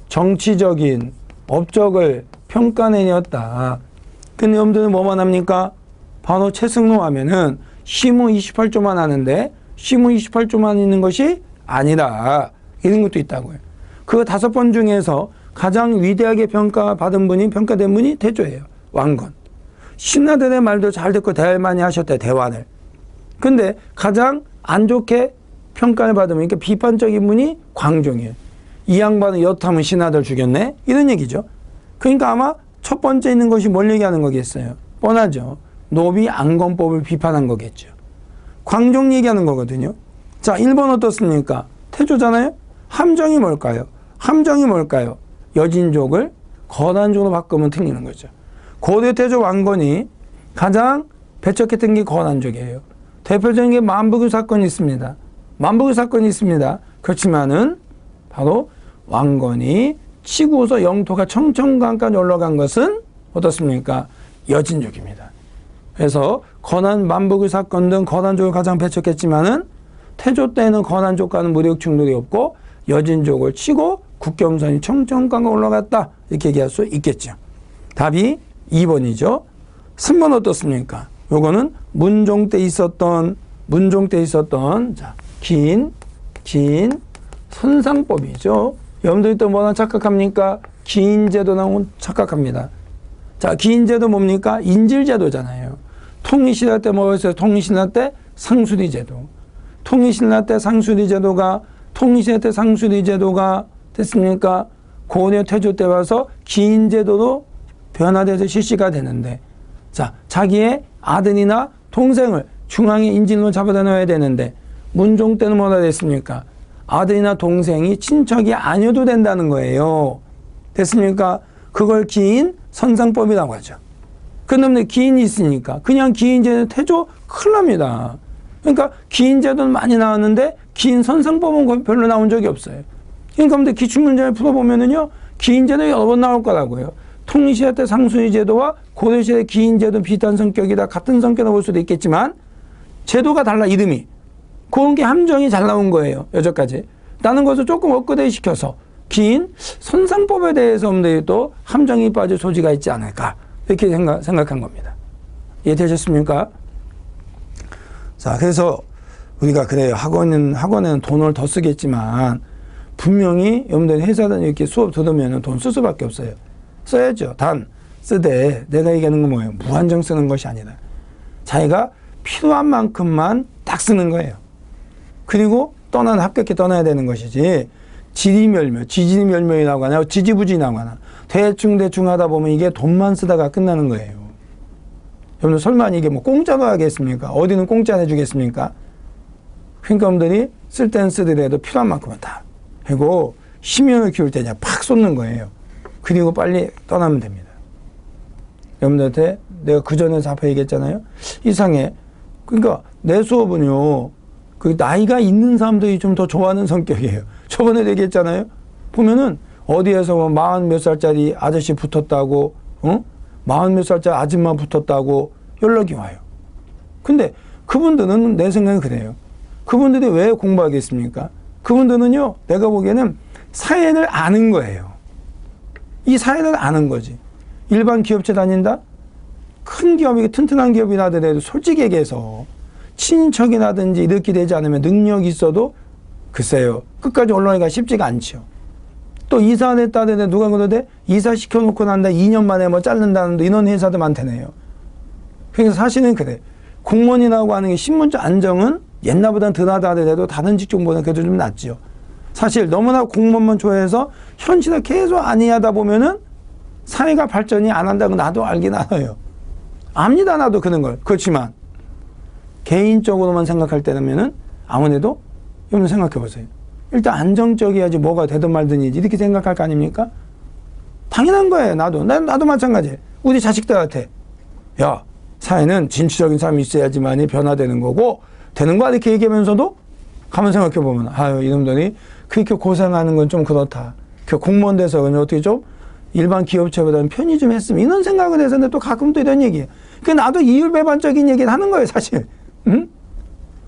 정치적인 업적을 평가내렸다. 근데 여러분들은 뭐만 합니까? 바로 최승로 하면은 시무 28조만 하는데 시무 28조만 있는 것이 아니라 이런 것도 있다고요. 그 5번 중에서 가장 위대하게 평가된 분이 태조예요. 왕건. 신하들의 말도 잘 듣고 대화를 많이 하셨대, 대화를. 근데 가장 안 좋게 평가를 받으면, 그러니까 비판적인 분이 광종이에요. 이 양반은 여타면 신하들 죽였네? 이런 얘기죠. 그러니까 아마 첫 번째 있는 것이 뭘 얘기하는 거겠어요? 뻔하죠. 노비 안건법을 비판한 거겠죠. 광종 얘기하는 거거든요. 자, 1번 어떻습니까? 태조잖아요? 함정이 뭘까요? 함정이 뭘까요? 여진족을 거란족으로 바꾸면 틀리는 거죠. 고대 태조 왕건이 가장 배척했던 게 거란족이에요. 대표적인 게 만복의 사건이 있습니다. 만복의 사건이 있습니다. 그렇지만은 바로 왕건이 치고서 영토가 청천강까지 올라간 것은 어떻습니까? 여진족입니다. 그래서 만복의 사건 등 거란족을 가장 배척했지만은 태조 때는 거란족과는 무력 충돌이 없고 여진족을 치고 국경선이 청천강에 올라갔다. 이렇게 얘기할 수 있겠죠. 답이 2번이죠. 3번 어떻습니까? 요거는 문종 때 있었던 자, 긴 선상법이죠. 여러분들이 또 뭐나 착각합니까? 기인제도 나오면 착각합니다. 자, 기인제도 뭡니까? 인질제도잖아요. 통일신라 때 뭐였어요? 통일신라 때 상수리제도. 통일신라 때 상수리제도가 됐습니까? 고려 태조 때 와서 기인제도로 변화돼서 실시가 되는데, 자, 자기의 아들이나 동생을 중앙의 인질로 잡아다 놔야 되는데, 문종 때는 뭐가 됐습니까? 아들이나 동생이 친척이 아니어도 된다는 거예요. 됐습니까? 그걸 기인 선상법이라고 하죠. 그런데 기인이 있으니까 그냥 기인제도 태조 큰일 납니다. 그러니까 기인제도는 많이 나왔는데 기인 선상법은 별로 나온 적이 없어요. 그러니까 기출문제를 풀어보면은요, 기인제도 여러 번 나올 거라고요. 통일시대 때 상수리제도와 고려시대 기인제도 비슷한 성격이다, 같은 성격으로 볼 수도 있겠지만 제도가 달라, 이름이. 그런 게 함정이 잘 나온 거예요, 여기까지. 라는 것을 조금 업그레이드 시켜서 긴 선상법에 대해서 또 함정이 빠질 소지가 있지 않을까, 이렇게 생각한 겁니다. 이해되셨습니까? 자, 그래서 우리가 그래요. 학원에는 돈을 더 쓰겠지만 분명히 여러분들 회사든 이렇게 수업 들으면 돈 쓸 수밖에 없어요. 써야죠. 단 쓰되 내가 얘기하는 건 뭐예요? 무한정 쓰는 것이 아니라 자기가 필요한 만큼만 딱 쓰는 거예요. 그리고 합격해 떠나야 되는 것이지, 지지멸멸이라고 하나, 지지부진하고 하나, 대충 하다 보면 이게 돈만 쓰다가 끝나는 거예요. 여러분들 설마 이게 뭐 공짜로 하겠습니까? 어디는 공짜 해주겠습니까? 그러니까 여러분들이 쓸 땐 쓰더라도 필요한 만큼은 다 하고, 심연을 키울 때 그냥 팍 쏟는 거예요. 그리고 빨리 떠나면 됩니다. 여러분들한테 내가 그 전에 앞에 얘기했잖아요. 이상해. 그러니까 내 수업은요, 그 나이가 있는 사람들이 좀 더 좋아하는 성격이에요. 저번에 얘기했잖아요. 보면은 어디에서 뭐 40 몇 살짜리 아저씨 붙었다고, 40 몇 살짜리 아줌마 붙었다고 연락이 와요. 근데 그분들은 내 생각은 그래요. 그분들이 왜 공부하겠습니까? 그분들은요, 내가 보기에는 사회를 아는 거예요. 이 사회를 아는 거지. 일반 기업체 다닌다? 큰 기업이, 튼튼한 기업이나 하더라도 솔직히 얘기해서 친척이라든지 이렇게 되지 않으면 능력이 있어도 글쎄요, 끝까지 올라가기가 쉽지가 않죠. 또 이사를 했다 하더라도 누가 그러대? 이사 시켜놓고 난 다음에 2년 만에 뭐 자른다는 이런 회사도 많다네요. 그래서 사실은 그래. 공무원이라고 하는 게 신분적 안정은 옛날보다는 덜하다 하더라도 다른 직종보다 그래도 좀 낫죠. 사실 너무나 공무원만 좋아해서 현실을 계속 안이하다 보면은 사회가 발전이 안 한다고 나도 알긴 알아요. 압니다, 나도 그런 걸. 그렇지만 개인적으로만 생각할 때라면은 아무래도 여러분 생각해 보세요. 일단 안정적이어야지 뭐가 되든 말든지 이렇게 생각할 거 아닙니까? 당연한 거예요. 나도 마찬가지예요. 우리 자식들한테 야, 사회는 진취적인 사람이 있어야지만이 변화되는 거고 되는 거야, 이렇게 얘기하면서도 가만 생각해 보면 아유, 이놈들이 그렇게 고생하는 건 좀 그렇다. 그 공무원 돼서 그냥 어떻게 좀 일반 기업체보다는 편히 좀 했으면, 이런 생각을 해서 근데 또 가끔 또 이런 얘기예요. 그 나도 이율배반적인 얘기를 하는 거예요, 사실. 응?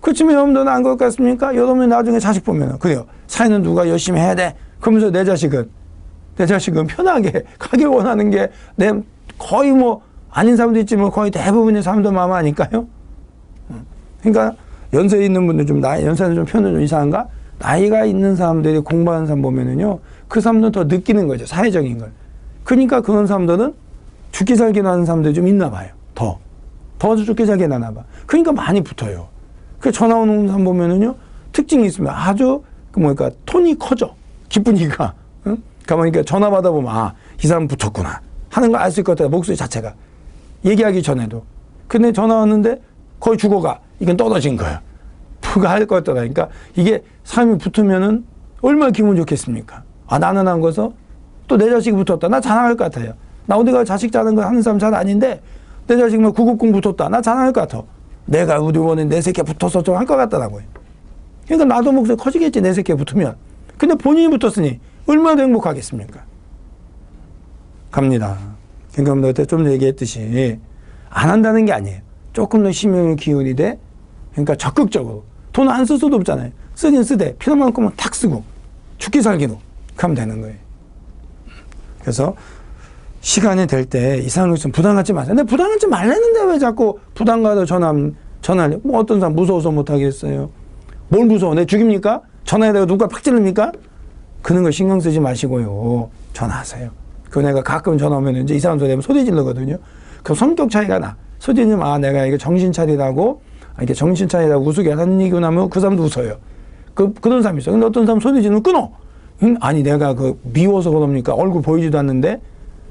그렇지만 여러분들은 안 그럴 것 같습니까? 여러분이 나중에 자식 보면 그래요. 사회는 누가 열심히 해야 돼. 그러면서 내 자식은 편하게 가길 원하는 게 거의 뭐 아닌 사람도 있지만 거의 대부분의 사람들 마음 아닐까요? 그러니까 연세 있는 분들 연세는 좀 표현은 좀 이상한가? 나이가 있는 사람들이 공부하는 사람 보면은요, 그 사람들은 더 느끼는 거죠. 사회적인 걸. 그러니까 그런 사람들은 죽기 살기 나는 사람들이 좀 있나 봐요. 더 죽기 살기 나나 봐. 그러니까 많이 붙어요. 그 전화 오는 사람 보면은요, 특징이 있습니다. 아주, 톤이 커져. 기쁘니까. 응? 그러니까 전화 받아보면, 아, 이 사람 붙었구나. 하는 걸 알 수 있을 것 같아. 목소리 자체가. 얘기하기 전에도. 근데 전화 왔는데 거의 죽어가. 이건 떨어진 거야. 할 것 같더라. 그러니까 이게 사람이 붙으면은 얼마나 기분 좋겠습니까? 아, 나는 한 거서 또 내 자식이 붙었다. 나 자랑할 것 같아요. 나 어디가 자식 자는 거 하는 사람 잘 아닌데 내 자식 뭐 990 붙었다. 나 자랑할 것 같아. 내가 우리 원에 내 새끼 붙어서 좀 할 것 같더라고요. 그러니까 나도 목소리 커지겠지. 내 새끼 붙으면. 근데 본인이 붙었으니 얼마나 행복하겠습니까? 갑니다. 그러니까 그때 좀 얘기했듯이 안 한다는 게 아니에요. 조금 더 심혈을 기울이되, 그러니까 적극적으로 돈 안 쓸 수도 없잖아요. 쓰긴 쓰되 필요만큼은 탁 쓰고 죽기 살기로 하면 되는 거예요. 그래서 시간이 될 때 이상한 거 있으면 부담 갖지 마세요. 근데 부담 갖지 말랬는데 왜 자꾸 부담 가서 전화를 뭐 어떤 사람 무서워서 못 하겠어요. 뭘 무서워? 내 죽입니까? 전화에다가 누가 팍 찌릅니까? 그런 거 신경 쓰지 마시고요. 전화하세요. 그 내가 가끔 전화 오면 이제 이상한 소리 하면 소리 지르거든요. 그럼 성격 차이가 나. 소리 지르면 아, 내가 이게 정신 차리라고 이렇게 정신 차리라고 우스게 하는 얘기 나면 그 사람도 웃어요. 그런 사람이 있어요. 근데 어떤 사람 소리 지르면 끊어. 아니, 내가 미워서 그럽니까? 얼굴 보이지도 않는데.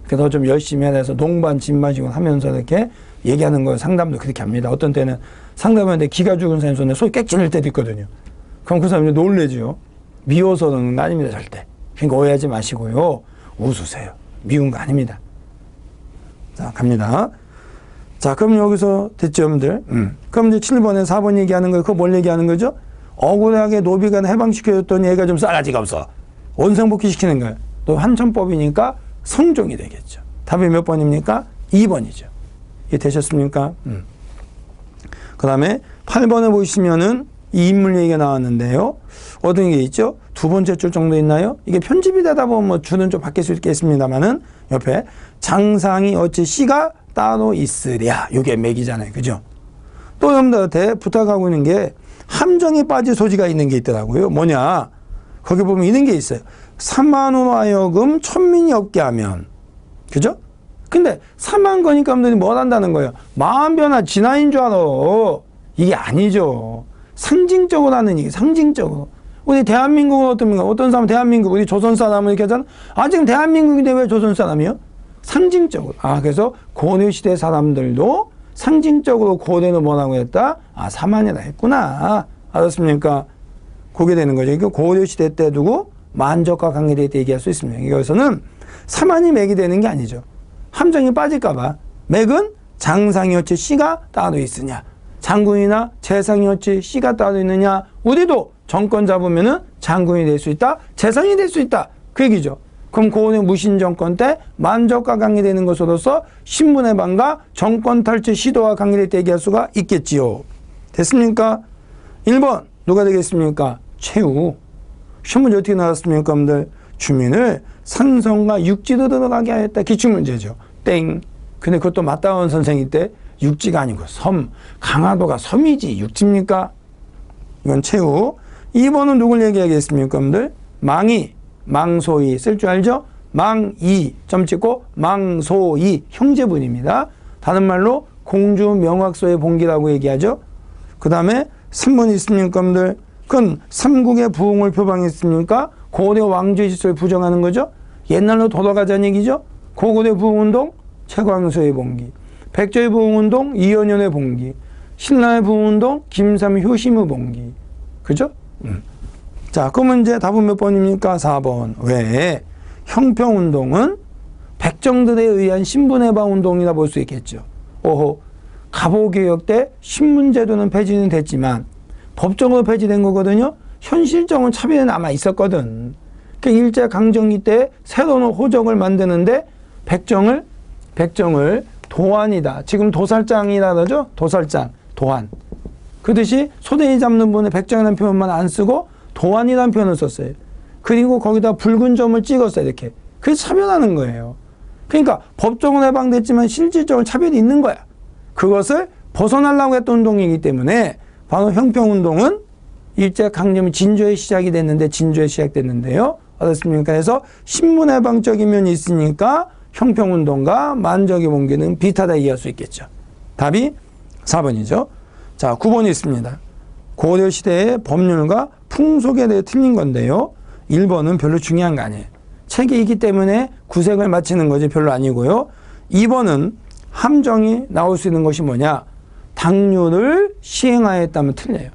그래서 좀 열심히 해서 농반 진반식으로 하면서 이렇게 얘기하는 거 상담도 그렇게 합니다. 어떤 때는 상담하는데 기가 죽은 사람이 손에 소리 꽥 지를 때도 있거든요. 그럼 그 사람이 놀래죠. 미워서는 아닙니다, 절대. 그러니까 오해하지 마시고요. 웃으세요. 미운 거 아닙니다. 자, 갑니다. 자, 그럼 여기서 됐죠, 여러분들? 그럼 이제 7번에 4번 얘기하는 거, 그거 뭘 얘기하는 거죠? 억울하게 노비가 해방시켜줬더니 얘가 좀 싸가지가 없어. 원상복귀시키는 거예요. 또 한천법이니까 성종이 되겠죠. 답이 몇 번입니까? 2번이죠. 이해 되셨습니까? 그 다음에 8번에 보시면은 이 인물 얘기가 나왔는데요. 어떤 게 있죠? 두 번째 줄 정도 있나요? 이게 편집이 되다 보면 뭐 줄은 좀 바뀔 수 있겠습니다만은 옆에 장상이 어찌 씨가 따로 있으랴. 요게 맥이잖아요. 그죠? 또 여러분들한테 부탁하고 있는 게 함정에 빠질 소지가 있는 게 있더라고요. 뭐냐? 거기 보면 이런 게 있어요. 3만으로 하여금 천민이 없게 하면. 그죠? 근데 3만 거니까 여러분들이 뭘 한다는 거예요? 마음 변화 진화인 줄 알아. 이게 아니죠. 상징적으로 하는 얘기, 상징적으로. 우리 대한민국은 어떻습니까? 어떤 사람은 대한민국, 우리 조선 사람은 이렇게 하잖아. 아, 지금 대한민국인데 왜 조선 사람이요? 상징적으로. 아, 그래서 고려시대 사람들도 상징적으로 고려는 뭐라고 했다? 아, 사만이라 했구나. 알았습니까? 그게 되는 거죠. 이거 고려시대 때 두고 만적과 관계될 때 얘기할 수 있습니다. 여기서는 사만이 맥이 되는 게 아니죠. 함정이 빠질까봐. 맥은 장상이 어찌 씨가 따로 있으냐. 장군이나 재상이 어찌 씨가 따로 있느냐. 우리도 정권 잡으면은 장군이 될 수 있다. 재상이 될 수 있다. 그 얘기죠. 그럼 고은의 무신정권 때 만적과 관계되는 것으로서 신분의 반과 정권 탈취 시도와 관계될 때 얘기할 수가 있겠지요. 됐습니까? 1번 누가 되겠습니까? 최후. 시험 문제 어떻게 나왔습니까, 여러분들? 주민을 산성과 육지로 들어가게 하였다. 기출문제죠. 땡. 근데 그것도 맞다운 선생님 때 육지가 아니고 섬. 강화도가 섬이지 육지입니까? 이건 최후. 2번은 누굴 얘기하겠습니까, 여러분들? 망이. 망소이 쓸 줄 알죠? 망이 점 찍고 망소이 형제분입니다. 다른 말로 공주 명확소의 봉기라고 얘기하죠. 그 다음에 3번 있습니까, 여러분들? 그건 삼국의 부흥을 표방했습니까? 고려 왕조의 질서를 부정하는 거죠. 옛날로 돌아가자는 얘기죠. 고구려 부흥운동 최광소의 봉기, 백제의 부흥운동 이연연의 봉기, 신라의 부흥운동 김삼 효심의 봉기. 그죠? 자, 그러면 이제 답은 몇 번입니까? 4번. 왜? 형평운동은 백정들에 의한 신분해방 운동이라 볼 수 있겠죠. 오호, 갑오개혁 때 신분제도는 폐지는 됐지만 법적으로 폐지된 거거든요. 현실적인 차별이 남아 있었거든. 그 일제강점기 때 새로운 호적을 만드는데 백정을 도안이다. 지금 도살장이라 그러죠? 도살장, 도안. 그 듯이 소대이 잡는 분의 백정이라는 표현만 안 쓰고 도안이라는 표현을 썼어요. 그리고 거기다 붉은 점을 찍었어요. 이렇게. 그래서 차별하는 거예요. 그러니까 법적으로 해방됐지만 실질적으로 차별이 있는 거야. 그것을 벗어나려고 했던 운동이기 때문에 바로 형평운동은 일제강점기 진조에 시작이 됐는데 진조에 시작됐는데요. 알았습니까? 그래서 신문해방적인 면이 있으니까 형평운동과 만적의 봉기는 비슷하다 이해할 수 있겠죠. 답이 4번이죠. 자, 9번이 있습니다. 고려시대의 법률과 풍속에 대해 틀린 건데요. 1번은 별로 중요한 거 아니에요. 책이 있기 때문에 구색을 맞히는 거지 별로 아니고요. 2번은 함정이 나올 수 있는 것이 뭐냐? 당뇨를 시행하였다면 틀려요.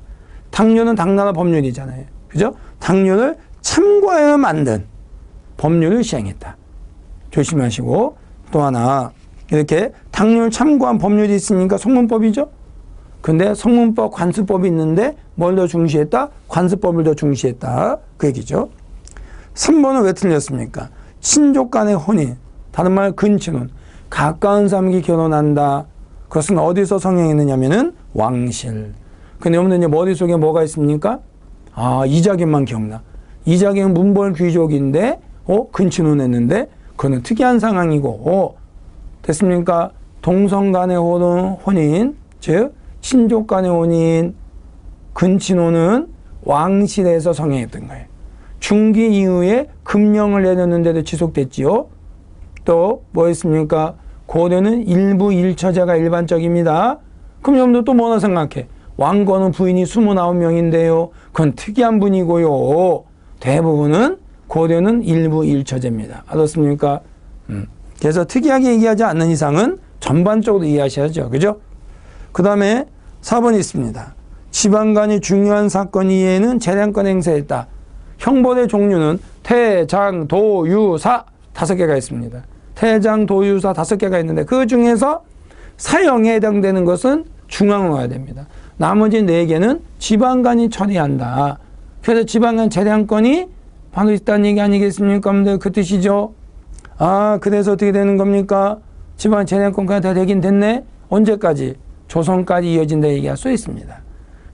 당뇨는 당나라 법률이잖아요. 그죠? 당뇨를 참고하여 만든 법률을 시행했다. 조심하시고, 또 하나 이렇게 당뇨를 참고한 법률이 있으니까 성문법이죠. 근데 성문법, 관습법이 있는데 뭘 더 중시했다? 관습법을 더 중시했다. 그 얘기죠. 3번은 왜 틀렸습니까? 친족 간의 혼인, 다른 말 근친혼, 가까운 사람이 결혼한다. 그것은 어디서 성행했느냐면은 왕실. 근데 여러분들 머릿속에 뭐가 있습니까? 아, 이자겸만 기억나. 이자겸은 문벌 귀족인데 근친혼 했는데 그거는 특이한 상황이고 됐습니까? 동성 간의 혼인, 즉 친족 간의 혼인, 근친혼은 왕실에서 성행했던 거예요. 중기 이후에 금령을 내렸는데도 지속됐지요. 또 뭐 있습니까? 고려는 일부 일처제가 일반적입니다. 그럼 여러분들 또 뭐나 생각해? 왕건은 부인이 29명인데요. 그건 특이한 분이고요. 대부분은 고려는 일부 일처제입니다. 알았습니까? 그래서 특이하게 얘기하지 않는 이상은 전반적으로 이해하셔야죠. 그죠? 그 다음에 4번이 있습니다. 지방간이 중요한 사건 이외에는 재량권 행사했다. 형벌의 종류는 태장, 도, 유, 사 5개가 있습니다. 태장, 도, 유, 사 5개가 있는데 그 중에서 사형에 해당되는 것은 중앙으로 와야 됩니다. 나머지 4개는 지방간이 처리한다. 그래서 지방간 재량권이 바로 있다는 얘기 아니겠습니까? 그 뜻이죠. 아, 그래서 어떻게 되는 겁니까? 지방 재량권까지 다 되긴 됐네? 언제까지? 조선까지 이어진다 얘기할 수 있습니다.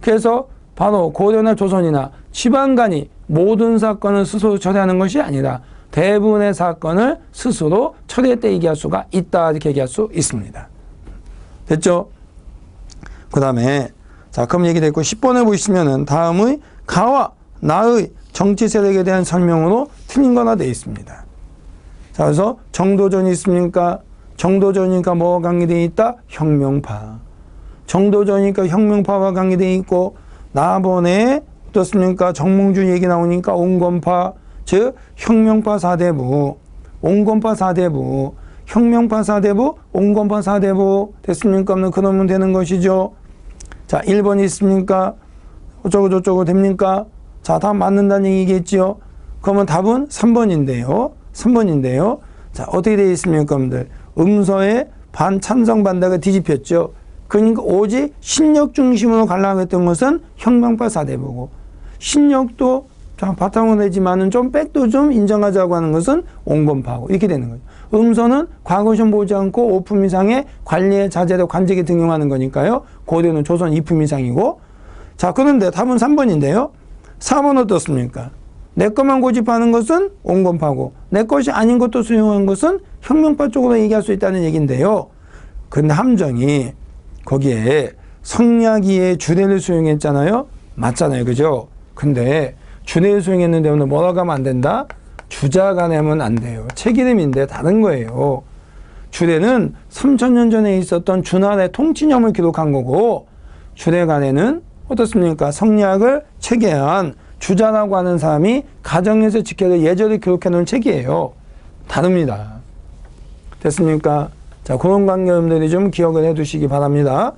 그래서 바로 고려나 조선이나 지방간이 모든 사건을 스스로 처리하는 것이 아니라 대부분의 사건을 스스로 처리했다 얘기할 수가 있다 이렇게 얘기할 수 있습니다. 됐죠? 그 다음에 자 그럼 얘기됐고 10번에 보시면은 다음의 가와 나의 정치 세력에 대한 설명으로 틀린 거나 되어 있습니다. 자 그래서 정도전이 있습니까? 정도전이니까 뭐가 관계되어 있다? 혁명파. 정도전이니까 혁명파와 관계되어 있고 나번에 어떻습니까? 정몽준 얘기 나오니까 온건파, 즉 혁명파 4대부, 온건파 4대부, 혁명파 4대부, 온건파 4대부 됐습니까? 그러면 되는 것이죠. 자 1번이 있습니까? 어쩌고 저쩌고 됩니까? 자 다 맞는다는 얘기겠죠. 그러면 답은 3번인데요. 3번인데요. 자 어떻게 되어 있습니까? 여러분들 음서에 반찬성 반대가 뒤집혔죠. 그러니까 오직 신력 중심으로 가려고 했던 것은 혁명파 4대부고 신력도 바탕으로 내지만은 좀 백도 좀 인정하자고 하는 것은 온건파고 이렇게 되는 거죠. 음서는 과거시험 보지 않고 5품 이상의 관리의 자제도 관직에 등용하는 거니까요. 고려는 조선 2품 이상이고 자 그런데 답은 3번인데요. 4번 어떻습니까? 내 것만 고집하는 것은 온건파고 내 것이 아닌 것도 수용한 것은 혁명파 쪽으로 얘기할 수 있다는 얘기인데요. 근데 함정이 거기에 성리학이의 주례를 수용했잖아요. 맞잖아요. 그죠? 근데 주례를 수용했는데 오늘 뭐라고 하면 안 된다? 주자가 내면 안 돼요. 책 이름인데 다른 거예요. 주례는 3000년 전에 있었던 주나라의 통치념을 기록한 거고 주례간에는 어떻습니까? 성리학을 체계한 주자라고 하는 사람이 가정에서 지켜야 예절을 기록해 놓은 책이에요. 다릅니다. 됐습니까? 자, 그런 관계 여러분들이 좀 기억을 해 두시기 바랍니다.